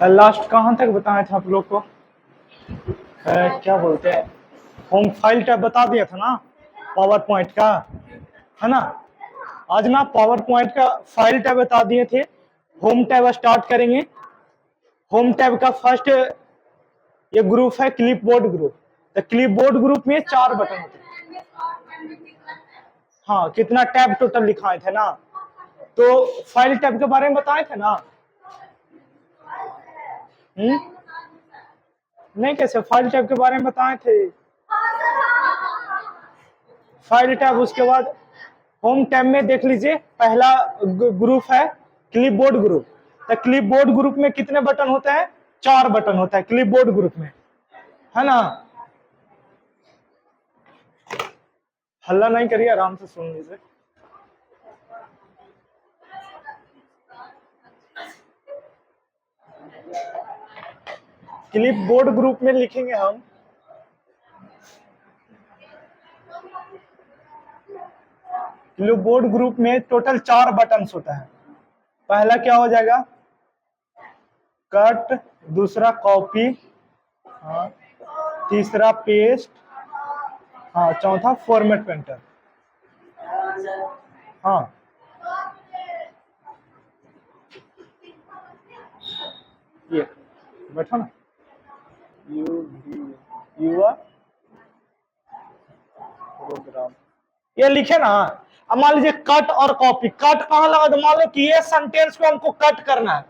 Last कहाँ तक बताया था आप लोग को? क्या बोलते हैं, होम फाइल टैब बता दिया था ना पावर पॉइंट का, है ना। आज ना पावर पॉइंट का फाइल टैब बता दिए थे। होम टैब स्टार्ट करेंगे। होम टैब का फर्स्ट ये ग्रुप है क्लिपबोर्ड ग्रुप। तो क्लिपबोर्ड ग्रुप में 4 बटन होते हैं। हाँ, कितना टैब टोटल लिखाए थे ना। तो फाइल टैब के बारे में बताए थे ना। नहीं, कैसे फाइल टैब के बारे में बताए थे। फाइल टैब, उसके बाद होम टैब में देख लीजिए पहला ग्रुप है क्लिपबोर्ड ग्रुप। तो क्लिपबोर्ड ग्रुप में कितने बटन होते हैं? 4 बटन होता है क्लिपबोर्ड ग्रुप में, है ना। हल्ला नहीं करिए, आराम से सुन लीजिए। क्लिपबोर्ड ग्रुप में लिखेंगे हम क्लिपबोर्ड ग्रुप में टोटल 4 बटन होता है। पहला क्या हो जाएगा? कट, दूसरा कॉपी, हाँ, तीसरा पेस्ट, हाँ, चौथा फॉर्मेट पेंटर। हाँ, ये बैठो ना। प्रोग्राम ये लिखे ना। अब मान लीजिए कट और कॉपी। कट कहाँ लगा? तो मान लो कि ये सेंटेंस को हमको कट करना है,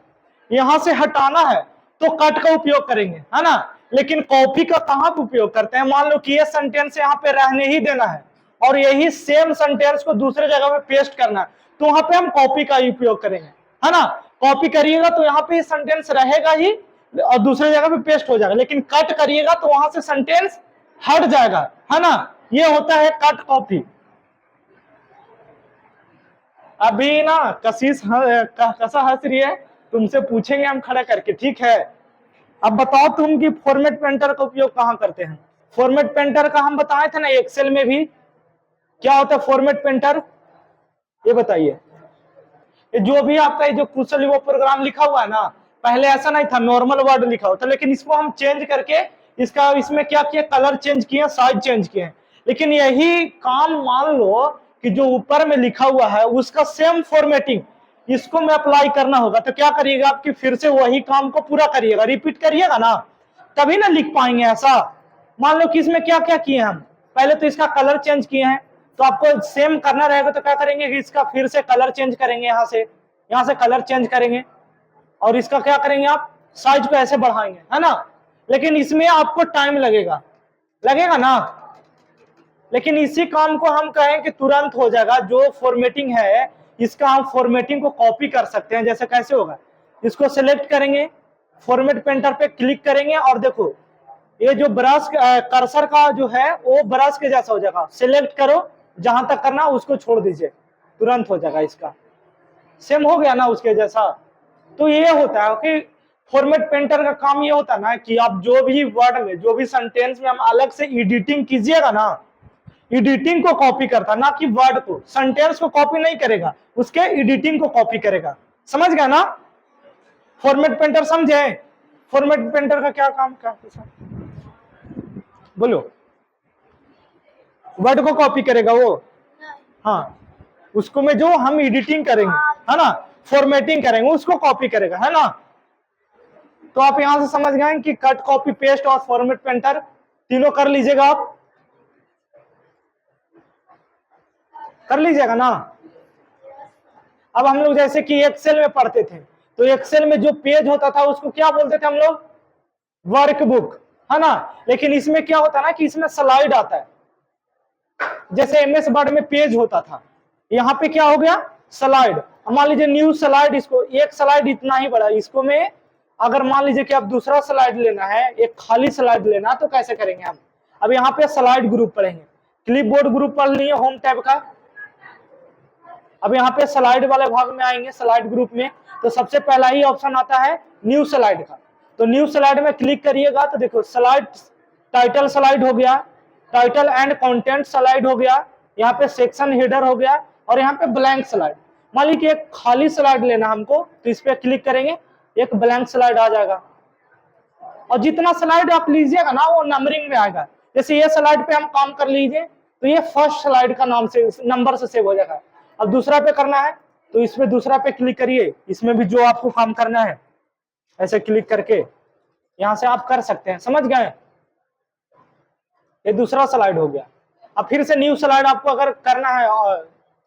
यहां से हटाना है, तो कट का उपयोग करेंगे, है ना। लेकिन कॉपी का कहाँ पे उपयोग करते हैं? मान लो कि ये सेंटेंस यहाँ पे रहने ही देना है और यही सेम सेंटेंस को दूसरे जगह पे पेस्ट करना है, तो वहां पे हम कॉपी का उपयोग करेंगे, है ना। कॉपी करिएगा तो यहाँ पे सेंटेंस रहेगा ही और दूसरे जगह पे पेस्ट हो जाएगा। लेकिन कट करिएगा तो वहां से सेंटेंस हट जाएगा, है ना। ये होता है कट कॉपी। अभी ना कसा हंस रही है, तुमसे पूछेंगे हम खड़ा करके, ठीक है। अब बताओ तुम कि फॉर्मेट पेंटर का उपयोग कहाँ करते हैं? फॉर्मेट पेंटर का हम बताए थे ना एक्सेल में भी। क्या होता है फॉर्मेट पेंटर? ये बताइए। जो भी आपका जो कुशल वो प्रोग्राम लिखा हुआ है ना, पहले ऐसा नहीं था, नॉर्मल वर्ड लिखा होता, लेकिन इसको हम चेंज करके इसका इसमें क्या किया, कलर चेंज किए, साइज चेंज किए। लेकिन यही काम मान लो कि जो ऊपर में लिखा हुआ है उसका सेम फॉर्मेटिंग इसको में अप्लाई करना होगा, तो क्या करिएगा आपकी फिर से वही काम को पूरा करिएगा, रिपीट करिएगा ना, तभी ना लिख पाएंगे ऐसा। मान लो कि इसमें क्या क्या किए हम, पहले तो इसका कलर चेंज किए हैं, तो आपको सेम करना रहेगा तो क्या करेंगे कि इसका फिर से कलर चेंज करेंगे, यहाँ से कलर चेंज करेंगे और इसका क्या करेंगे आप साइज को ऐसे बढ़ाएंगे, है ना। लेकिन इसमें आपको टाइम लगेगा, लगेगा ना। लेकिन इसी काम को हम कहें कि तुरंत हो जाएगा। जो फॉर्मेटिंग है इसका हम फॉर्मेटिंग को कॉपी कर सकते हैं। जैसे कैसे होगा, इसको सिलेक्ट करेंगे, फॉर्मेट पेंटर पे क्लिक करेंगे और देखो ये जो ब्रश कर्सर का जो है वो ब्रश के जैसा हो जाएगा। सिलेक्ट करो, जहां तक करना उसको छोड़ दीजिए, तुरंत हो जाएगा। इसका सेम हो गया ना उसके जैसा। तो ये होता है कि फॉर्मेट पेंटर का काम ये होता है ना कि आप जो भी वर्ड में जो भी सेंटेंस में हम अलग से एडिटिंग कीजिएगा ना, एडिटिंग को कॉपी करता, ना कि वर्ड को। सेंटेंस को कॉपी नहीं करेगा, उसके एडिटिंग को कॉपी करेगा। समझ गया ना फॉर्मेट पेंटर? समझे फॉर्मेट पेंटर का क्या काम? क्या बोलो? वर्ड को कॉपी करेगा वो, हाँ, उसको में जो हम एडिटिंग करेंगे, है ना, फॉर्मेटिंग करेंगे, उसको कॉपी करेगा, है ना। तो आप यहां से समझ गए कि कट, कॉपी, पेस्ट और फॉर्मेट पेंटर तीनों कर लीजिएगा, आप कर लीजिएगा ना। अब हम लोग जैसे कि एक्सेल में पढ़ते थे, तो एक्सेल में जो पेज होता था उसको क्या बोलते थे हम लोग? वर्कबुक, है ना। लेकिन इसमें क्या होता है ना कि इसमें स्लाइड आता है। जैसे एमएस वर्ड में पेज होता था, यहाँ पे क्या हो गया? स्लाइड। मान लीजिए न्यू स्लाइड, इसको एक स्लाइड इतना ही बड़ा, इसको में अगर मान लीजिए कि आप दूसरा स्लाइड लेना है, एक खाली स्लाइड लेना, तो कैसे करेंगे हम? अब यहाँ पे स्लाइड ग्रुप पढ़ेंगे, क्लिपबोर्ड ग्रुप पढ़ लिए होम टैब का। अब यहाँ पे स्लाइड वाले भाग में आएंगे, स्लाइड ग्रुप में, तो सबसे पहला ही ऑप्शन आता है न्यू स्लाइड का। तो न्यू स्लाइड में क्लिक करिएगा तो देखो स्लाइड, टाइटल स्लाइड हो गया, टाइटल एंड कंटेंट स्लाइड हो गया, यहाँ पे सेक्शन हेडर हो गया और यहाँ पे ब्लैंक स्लाइड। मान लीजिए एक खाली स्लाइड लेना हमको, तो इस पे क्लिक करेंगे एक ब्लैंक स्लाइड आ जाएगा। और जितना स्लाइड आप लीजिएगा ना वो नंबरिंग में आएगा। जैसे ये स्लाइड पे हम काम कर लीजिए तो ये फर्स्ट स्लाइड का नाम से नंबर से सेव हो जाएगा। अब दूसरा पे करना है तो इसमें दूसरा पे क्लिक करिए, इसमें भी जो आपको काम करना है ऐसे क्लिक करके यहां से आप कर सकते हैं। समझ गए? ये दूसरा स्लाइड हो गया। अब फिर से न्यू स्लाइड आपको अगर करना है और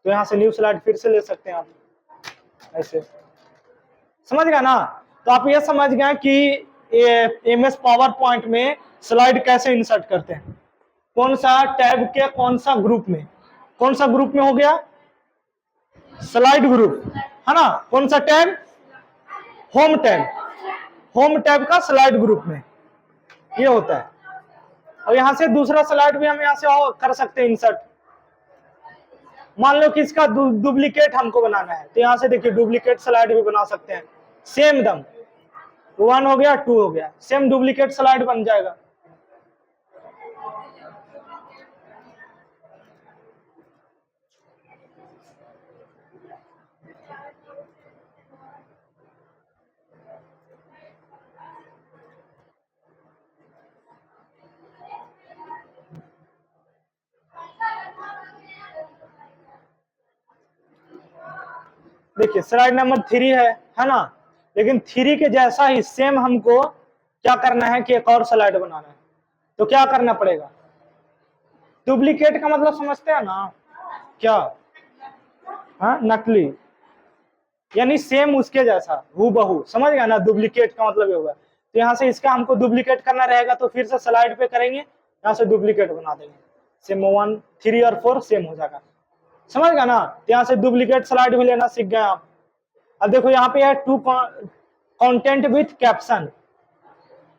तो यहाँ से न्यू स्लाइड फिर से ले सकते हैं आप ऐसे। समझ गए ना? तो आप ये समझ गए कि MS पावर पॉइंट में स्लाइड कैसे इंसर्ट करते हैं, कौन सा टैब के कौन सा ग्रुप में, कौन सा ग्रुप में हो गया, स्लाइड ग्रुप है ना। कौन सा tab? Home tab, home tab का स्लाइड ग्रुप में ये होता है। और यहां से दूसरा स्लाइड भी हम यहां से कर सकते हैं इंसर्ट। मान लो कि इसका डुप्लीकेट हमको बनाना है तो यहां से देखिए डुप्लीकेट स्लाइड भी बना सकते हैं। सेम दम 1 हो गया 2 हो गया, सेम डुप्लीकेट स्लाइड बन जाएगा। देखिए स्लाइड नंबर 3 है ना, लेकिन 3 के जैसा ही सेम हमको क्या करना है कि एक और स्लाइड बनाना है। तो क्या करना पड़ेगा? डुप्लीकेट का मतलब समझते हैं ना क्या? हाँ, नकली यानी सेम उसके जैसा हूबहू। समझ गया ना? डुप्लीकेट का मतलब ये होगा। तो यहाँ से इसका हमको डुप्लीकेट करना रहेगा तो फिर से स्लाइड पे करेंगे, यहाँ से डुप्लीकेट बना देंगे। सेम 1 3 और 4 सेम हो जाएगा। समझ गया ना? तो यहाँ से डुप्लीकेट स्लाइड भी लेना सीख गए आप। अब देखो यहाँ पे है two content with caption,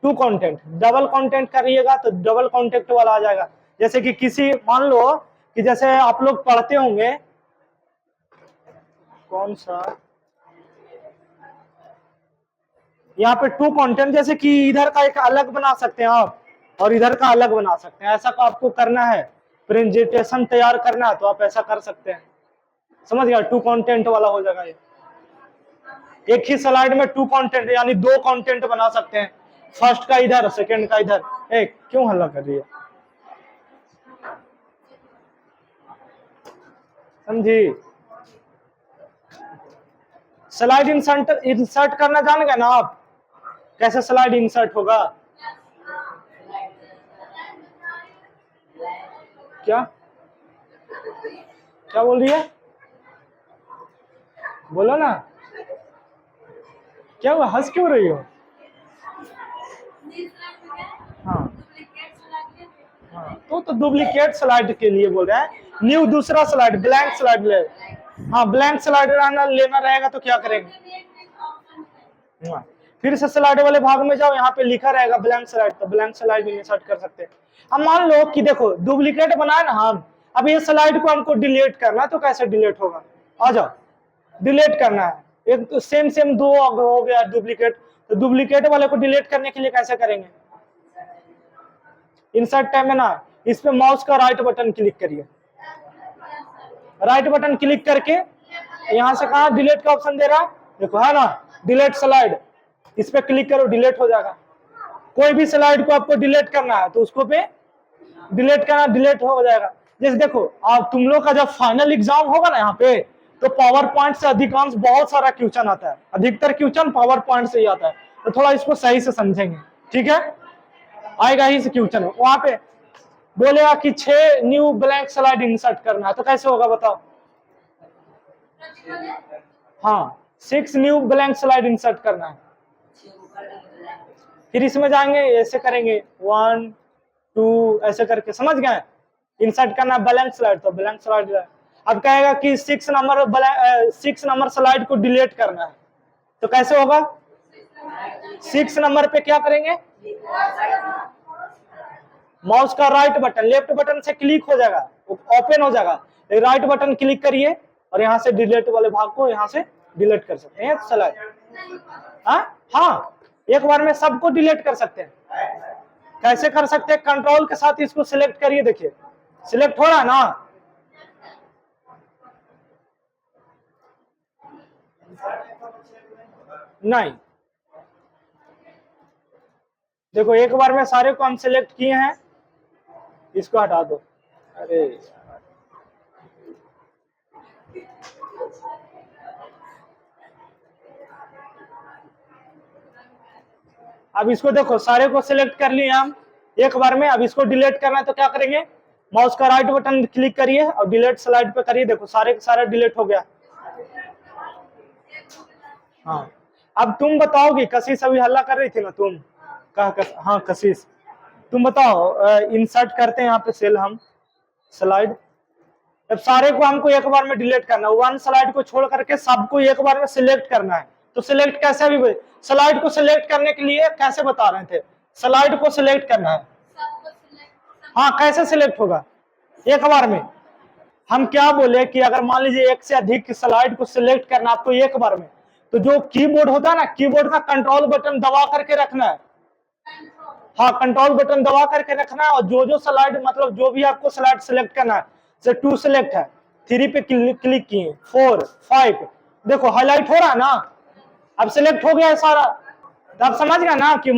two content. Double content करिएगा तो डबल कंटेंट वाला आ जाएगा। जैसे कि किसी मान लो कि जैसे आप लोग पढ़ते होंगे कौन सा, यहाँ पे टू कंटेंट, जैसे कि इधर का एक अलग बना सकते हैं आप और इधर का अलग बना सकते हैं। ऐसा को आपको करना है, प्रेजेंटेशन तैयार करना है तो आप ऐसा कर सकते हैं। समझ गया? टू कंटेंट वाला हो जाएगा ये। एक ही स्लाइड में टू कंटेंट यानी 2 कंटेंट बना सकते हैं, फर्स्ट का इधर सेकंड का इधर। एक क्यों हल्ला कर रही है? समझी? स्लाइड इंसर्ट करना जान गए ना आप? कैसे स्लाइड इंसर्ट होगा? क्या क्या बोल रही है? बोलो ना, क्या हुआ? हंस क्यों रही हो? हाँ हाँ, तो डुप्लीकेट स्लाइड के लिए बोल रहे हैं। न्यू दूसरा स्लाइड ब्लैंक स्लाइड ले। हाँ, ब्लैंक स्लाइड लेना रहेगा तो क्या करेंगे? हाँ, फिर से स्लाइड वाले भाग में जाओ, यहाँ पे लिखा रहेगा ब्लैंक स्लाइड, तो ब्लैंक स्लाइड भी इंसर्ट कर सकते हैं। अब मान लो कि देखो डुप्लीकेट बनाए ना हम, अब ये स्लाइड को हमको डिलीट करना है तो कैसे डिलीट होगा? आ जाओ, डिलीट करना है। एक तो सेम सेम 2 हो गया डुप्लीकेट, तो डुप्लीकेट वाले को डिलीट करने के लिए कैसे करेंगे? इंसर्ट टैब में ना इस पे माउस का राइट बटन क्लिक करिए, राइट बटन क्लिक करके यहां से कहा डिलीट का ऑप्शन दे रहा है, देखो है ना, डिलीट स्लाइड। इस पे क्लिक करो, डिलीट हो जाएगा। कोई भी स्लाइड को आपको डिलीट करना है तो उसको पे डिलीट करना, डिलीट हो जाएगा। जैसे देखो अब तुम लोग का जब फाइनल एग्जाम होगा ना यहाँ पे, तो पावर पॉइंट से अधिकांश बहुत सारा क्वेश्चन आता है, अधिकतर क्वेश्चन पावर पॉइंट से ही आता है। तो थोड़ा इसको सही से समझेंगे, ठीक है? आएगा ही से क्वेश्चन वहां पे बोलेगा कि 6 न्यू ब्लैंक स्लाइड इंसर्ट करना है, तो कैसे होगा बताओ? हाँ, 6 न्यू ब्लैंक स्लाइड इंसर्ट करना है। फिर इसमें जाएंगे, ऐसे करेंगे 1 2 ऐसे करके, समझ गए? इंसर्ट करना ब्लैंक स्लाइड तो ब्लैंक स्लाइड। अब कहेगा कि 6 नंबर स्लाइड को डिलीट करना है, तो कैसे होगा? 6 नंबर पे क्या करेंगे? माउस का राइट बटन, लेफ्ट बटन से क्लिक हो जाएगा, ओपन हो जाएगा, राइट बटन क्लिक करिए और यहाँ से डिलीट वाले भाग को यहाँ से डिलीट कर सकते हैं स्लाइड। हाँ, एक बार में सबको डिलीट कर सकते हैं। कैसे कर सकते हैं? कंट्रोल के साथ इसको सिलेक्ट करिए, देखिए सिलेक्ट हो रहा है ना? नहीं, देखो एक बार में सारे को हम सिलेक्ट किए हैं, इसको हटा दो। अरे अब इसको देखो सारे को सिलेक्ट कर लिए हम एक बार में। अब इसको डिलीट करना है तो क्या करेंगे, माउस का राइट बटन क्लिक करिए और डिलीट स्लाइड पे करिए। देखो सारे सारा डिलीट हो गया। हाँ अब तुम बताओगी, कशिश अभी हल्ला कर रही थी ना तुम, हाँ कशिश तुम बताओ। इंसर्ट करते हैं यहाँ पे सेल हम स्लाइड। जब सारे को हमको एक बार में डिलीट करना है, वन स्लाइड को छोड़ करके सबको एक बार में सिलेक्ट करना है। तो सिलेक्ट कैसे, भी स्लाइड को सिलेक्ट करने के लिए कैसे बता रहे थे, स्लाइड को सिलेक्ट करना है। हाँ कैसे सिलेक्ट होगा एक बार में, हम क्या बोले कि अगर मान लीजिए एक से अधिक स्लाइड को सिलेक्ट करना आपको एक बार में, तो जो कीबोर्ड होता है ना, कीबोर्ड का कंट्रोल बटन दबा करके रखना है। हाँ कंट्रोल बटन दबा करके रखना है, और जो जो स्लाइड मतलब जो भी आपको स्लाइड सिलेक्ट करना है, जैसे 2 सिलेक्ट है, 3 पे क्लिक किए, 4 5 देखो हाईलाइट हो रहा है ना, अब सिलेक्ट हो गया है सारा। तो आप समझ गए ना कि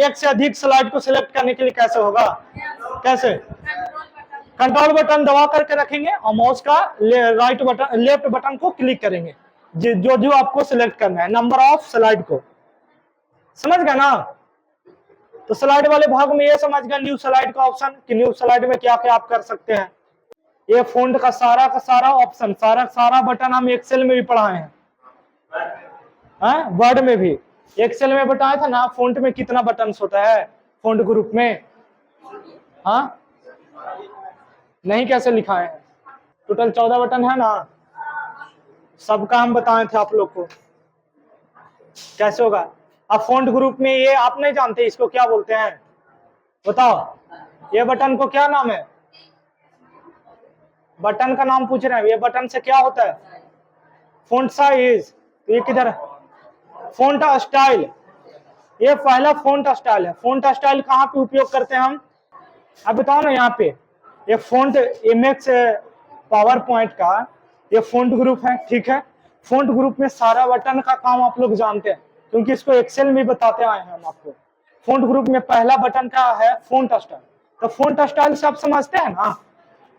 एक से अधिक स्लाइड को सिलेक्ट करने के लिए कैसे होगा, कैसे कंट्रोल बटन दबा करके रखेंगे और माउस का राइट बटन लेफ्ट बटन को क्लिक करेंगे, जो जो आपको सिलेक्ट करना है नंबर ऑफ स्लाइड को। समझ गए ना। तो स्लाइड वाले भाग में ये समझ गए न्यू स्लाइड का ऑप्शन, कि न्यू स्लाइड में क्या क्या आप कर सकते हैं। ये फ़ॉन्ट का सारा ऑप्शन, सारा बटन हम एक्सेल में भी पढ़ाए हैं, वर्ड में भी। एक्सेल में बताया था ना फ़ॉन्ट में कितना बटन होता है फ़ॉन्ट ग्रुप में। हाँ नहीं कैसे लिखा है, टोटल 14 बटन है ना, सबका हम बताए थे आप लोग को कैसे होगा। अब फ़ॉन्ट ग्रुप में ये आप नहीं जानते इसको क्या बोलते हैं, बताओ ये बटन को क्या नाम है, बटन का नाम पूछ रहे हैं। ये बटन से क्या होता है, फ़ॉन्ट साइज। तो ये किधर है, फ़ॉन्ट स्टाइल। ये पहला फ़ॉन्ट स्टाइल है। फ़ॉन्ट स्टाइल कहाँ पे उपयोग करते हैं हम, अब बताओ ना। यहाँ पे ये फ़ॉन्ट इमेज पावर पॉइंट का ये फ़ॉन्ट ग्रुप है, ठीक है। फ़ॉन्ट ग्रुप में सारा बटन का काम आप लोग जानते हैं, क्योंकि इसको एक्सेल में बताते आए हैं हम आपको। फ़ॉन्ट ग्रुप में पहला बटन का है फ़ॉन्ट स्टाइल। तो फ़ॉन्ट स्टाइल से आप समझते हैं ना,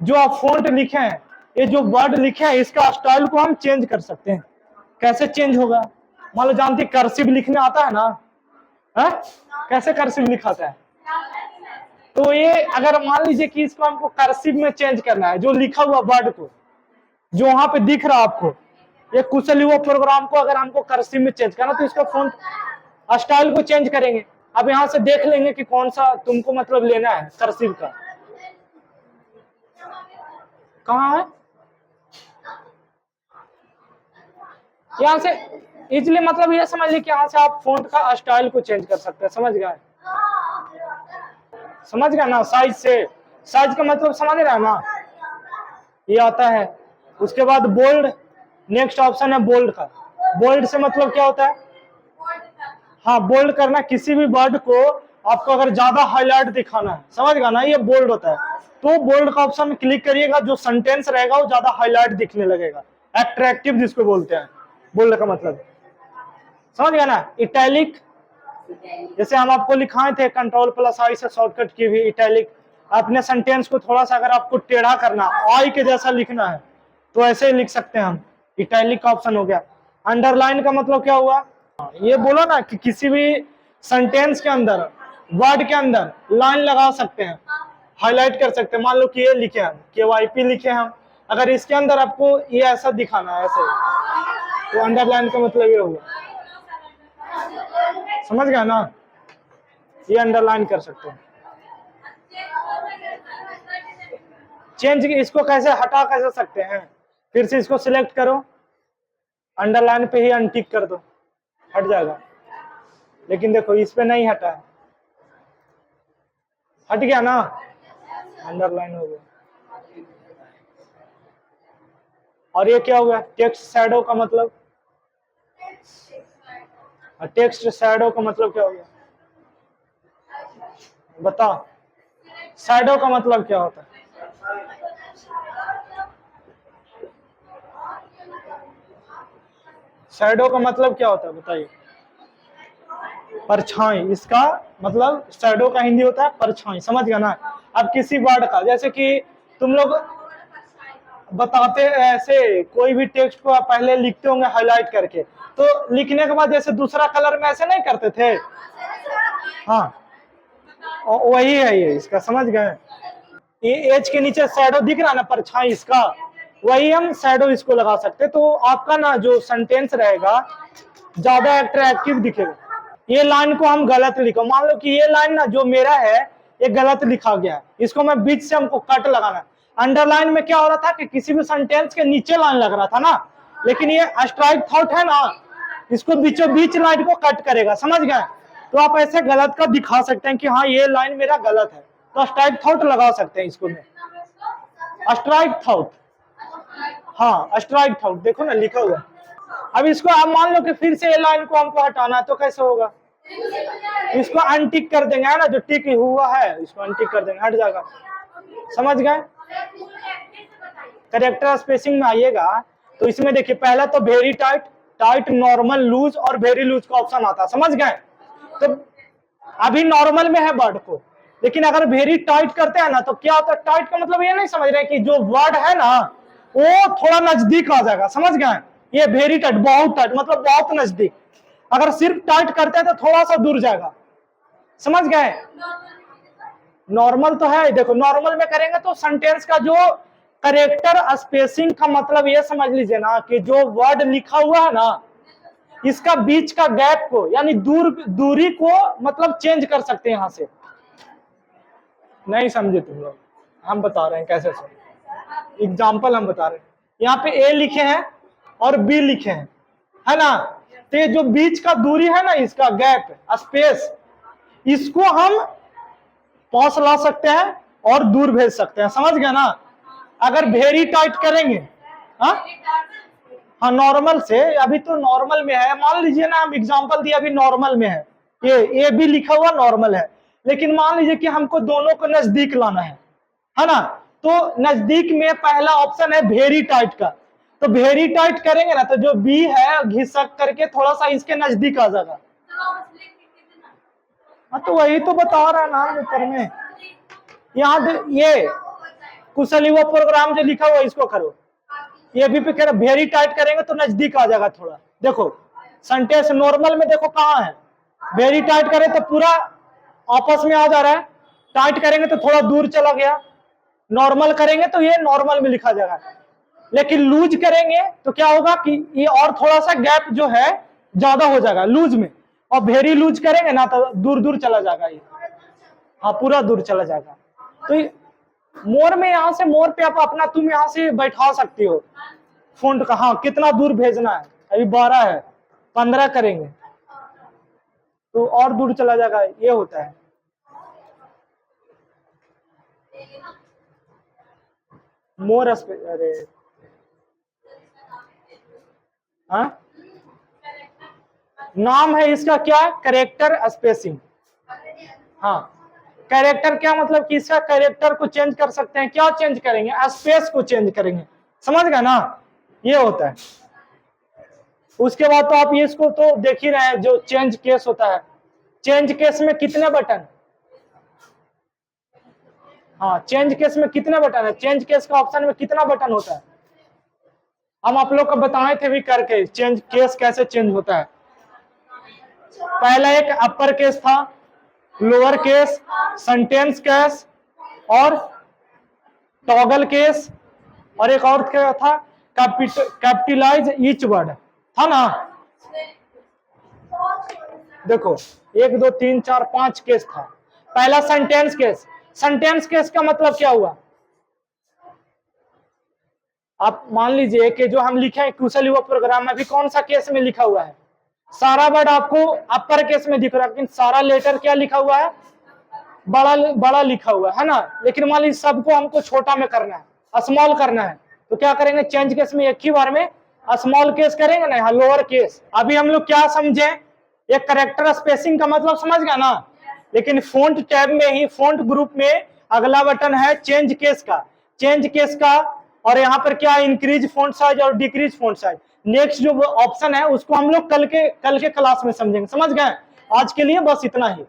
जो आप फ़ॉन्ट लिखे हैं, ये जो वर्ड लिखे हैं, इसका स्टाइल को हम चेंज कर सकते हैं। कैसे चेंज होगा, मान लो जानती कर्सिव लिखने आता है ना, है? कैसे कर्सिव लिखाता है, तो ये अगर मान लीजिए कि इसको हमको कर्सिव में चेंज करना है, जो लिखा हुआ वर्ड को जो वहां पे दिख रहा है आपको, ये कुशल युवा प्रोग्राम को अगर हमको कर्सिव में चेंज करना, तो इसका फ़ॉन्ट स्टाइल को चेंज करेंगे। अब यहाँ से देख लेंगे कि कौन सा तुमको मतलब लेना है कर्सिव का, कहाँ है, यहाँ से इजिली मतलब ये समझ लीजिए कि यहाँ से आप फ़ॉन्ट का स्टाइल को चेंज कर सकते हैं। समझ गए, समझ गया ना। साइज से, साइज का मतलब समझ रहा है ना, ये आता है। उसके बाद बोल्ड, नेक्स्ट ऑप्शन है बोल्ड का। बोल्ड से मतलब क्या होता है, हाँ बोल्ड करना, किसी भी वर्ड को आपको अगर ज्यादा हाईलाइट दिखाना है, समझ गया ना, ये बोल्ड होता है। तो बोल्ड का ऑप्शन में क्लिक करिएगा, जो सेंटेंस रहेगा वो ज्यादा हाईलाइट दिखने लगेगा, अट्रैक्टिव जिसको बोलते हैं बोल्ड का मतलब, समझ गया ना। इटैलिक, जैसे हम आपको लिखाए थे Ctrl+I से शॉर्टकट की भी इटैलिक। अपने सेंटेंस को थोड़ा सा अगर आपको टेढ़ा करना, आई के जैसा लिखना है, तो ऐसे ही लिख सकते हैं हम, इटैलिक का ऑप्शन हो गया। अंडरलाइन का मतलब क्या हुआ, ये बोला ना कि किसी भी सेंटेंस के अंदर, वर्ड के अंदर लाइन लगा सकते हैं, हाईलाइट कर सकते हैं। मान लो कि ये लिखे हम KYP लिखे हम, अगर इसके अंदर आपको ये ऐसा दिखाना है ऐसे, तो अंडरलाइन का मतलब ये हुआ, समझ गया ना, ये अंडरलाइन कर सकते हैं। चेंज इसको कैसे हटा कैसे सकते हैं, फिर से इसको सिलेक्ट करो, अंडरलाइन पे ही अनटिक कर दो, हट जाएगा। लेकिन देखो इस पे नहीं हटा है, हट गया ना, अंडरलाइन हो गया। और ये क्या हो गया, टेक्स्ट शैडो का मतलब, टेक्स्ट शैडो का मतलब क्या हो गया, बताओ शैडो का मतलब क्या होता है, शैडो का मतलब क्या होता है बताइए। परछाई, इसका मतलब शैडो का हिंदी होता है परछाई, समझ गया ना। अब किसी वर्ड का, जैसे कि तुम लोग बताते ऐसे कोई भी टेक्स्ट को आप पहले लिखते होंगे हाईलाइट करके, तो लिखने के बाद जैसे दूसरा कलर में ऐसे नहीं करते थे। हाँ, वही है ये इसका, समझ गए। ये एज के नीचे शैडो दिख रहा है ना, परछाई इसका, वही हम शैडो इसको लगा सकते। तो आपका ना जो सेंटेंस रहेगा ज्यादा अट्रैक्टिव दिखेगा। ये लाइन को हम गलत लिखो, मान लो कि ये लाइन ना जो मेरा है ये गलत लिखा गया है, इसको मैं बीच से हमको कट लगाना है। अंडरलाइन में क्या हो रहा था कि किसी भी सेंटेंस के नीचे लाइन लग रहा था ना, लेकिन ये स्ट्राइक थॉट है ना, इसको बीचों बीच लाइन को कट करेगा, समझ गए। तो आप ऐसे गलत का दिखा सकते हैं कि हाँ ये लाइन मेरा गलत है, तो स्ट्राइक थॉट लगा सकते हैं इसको में, स्ट्राइक थॉट। हाँ स्ट्राइक थॉट, देखो ना लिखा हुआ है। अब इसको आप मान लो कि फिर से ये लाइन को हमको हटाना है, तो कैसे होगा, इसको अनटिक कर देंगे, है ना, जो टिक हुआ है इसको अनटिक कर देंगे, हट जाएगा, समझ गए। करेक्टर स्पेसिंग में आइएगा तो इसमें देखिए पहला तो very tight, tight, normal, loose और वेरी लूज का ऑप्शन आता है, समझ गए। तो अभी नॉर्मल में है वर्ड को, लेकिन अगर वेरी टाइट करते हैं ना तो क्या होता है, टाइट का मतलब ये नहीं समझ रहे कि जो वर्ड है ना वो थोड़ा नजदीक आ जाएगा, समझ गए। ये वेरी टाइट, बहुत टाइट मतलब बहुत नजदीक, अगर सिर्फ टाइट करते हैं तो थोड़ा सा दूर जाएगा, समझ गए। नॉर्मल तो है, देखो नॉर्मल में करेंगे तो सेंटेंस का जो करेक्टर स्पेसिंग का मतलब ये समझ लीजिए ना कि जो वर्ड लिखा हुआ है ना इसका बीच का गैप को यानी दूरी को मतलब चेंज कर सकते हैं। यहां से नहीं समझे तुम लोग, हम बता रहे हैं कैसे से एग्जाम्पल हम बता रहे हैं। यहाँ पे ए लिखे हैं और बी लिखे हैं, है ना, तो ये जो बीच का दूरी है ना, इसका गैप स्पेस, इसको हम पास ला सकते हैं और दूर भेज सकते हैं, समझ गए ना। अगर वेरी टाइट करेंगे, हाँ नॉर्मल से, अभी तो नॉर्मल में है, मान लीजिए ना हम एग्जांपल दिया अभी नॉर्मल में है, ये भी लिखा हुआ नॉर्मल है, लेकिन मान लीजिए कि हमको दोनों को नजदीक लाना है ना, तो नजदीक में पहला ऑप्शन है वेरी टाइट का, तो वेरी टाइट करेंगे ना तो जो बी है घिसक करके थोड़ा सा इसके नजदीक आ जाएगा। हाँ तो वही तो बता रहा नाम ऊपर में, यहाँ ये कुशल युवा प्रोग्राम जो लिखा हुआ इसको करो, ये भी पे कह वेरी टाइट करेंगे तो नजदीक आ जाएगा थोड़ा। देखो सेंटेंस नॉर्मल में देखो कहाँ है, वेरी टाइट करें तो पूरा आपस में आ जा रहा है, टाइट करेंगे तो थोड़ा दूर चला गया, नॉर्मल करेंगे तो ये नॉर्मल में लिखा जाएगा, लेकिन लूज करेंगे तो क्या होगा कि ये और थोड़ा सा गैप जो है ज्यादा हो जाएगा लूज में, और वेरी लूज करेंगे ना तो दूर दूर चला जाएगा ये, हाँ पूरा दूर चला जाएगा। तो मोर में यहाँ से मोर पे आप अपना तुम यहाँ से बैठा सकती हो फॉन्ट का, हाँ कितना दूर भेजना है, अभी 12 है, 15 करेंगे तो और दूर चला जाएगा, ये होता है। मोर अरे हाँ नाम है इसका क्या, करेक्टर स्पेसिंग। हाँ कैरेक्टर क्या मतलब कि इसका कैरेक्टर को चेंज कर सकते हैं, क्या चेंज करेंगे, स्पेस को चेंज करेंगे, समझ गए ना, ये होता है। उसके बाद तो आप ये इसको तो देख ही रहे हैं जो चेंज केस होता है, चेंज केस में कितने बटन, हाँ चेंज केस में कितने बटन है, चेंज केस का ऑप्शन में कितना बटन होता है, हम आप लोग को बताए थे भी करके चेंज केस कैसे चेंज होता है। पहला एक अपर केस था, लोअर केस, सेंटेंस केस और टॉगल केस, और एक और क्या था, कैपिटलाइज ईच वर्ड था ना। देखो 1 2 3 4 5 केस था। पहला सेंटेंस केस, सेंटेंस केस का मतलब क्या हुआ, आप मान लीजिए कि जो हम लिखे हैं कुशल युवा प्रोग्राम में भी कौन सा केस में लिखा हुआ है, सारा वर्ड आपको अपर केस में दिख रहा है, लेकिन सारा लेटर क्या लिखा हुआ है, बड़ा बड़ा लिखा हुआ है ना, लेकिन मान लीजिए सबको हमको छोटा में करना है, स्मॉल करना है, तो क्या करेंगे, चेंज केस में एक ही बार में स्मॉल केस करेंगे ना, यहाँ लोअर केस। अभी हम लोग क्या समझे, एक करेक्टर स्पेसिंग का मतलब समझ गया ना, लेकिन फॉन्ट टैब में ही फॉन्ट ग्रुप में अगला बटन है चेंज केस का, चेंज केस का, और यहाँ पर क्या इंक्रीज फॉन्ट साइज और डिक्रीज फॉन्ट साइज। नेक्स्ट जो ऑप्शन है उसको हम लोग कल के क्लास में समझेंगे, समझ गए। आज के लिए बस इतना ही।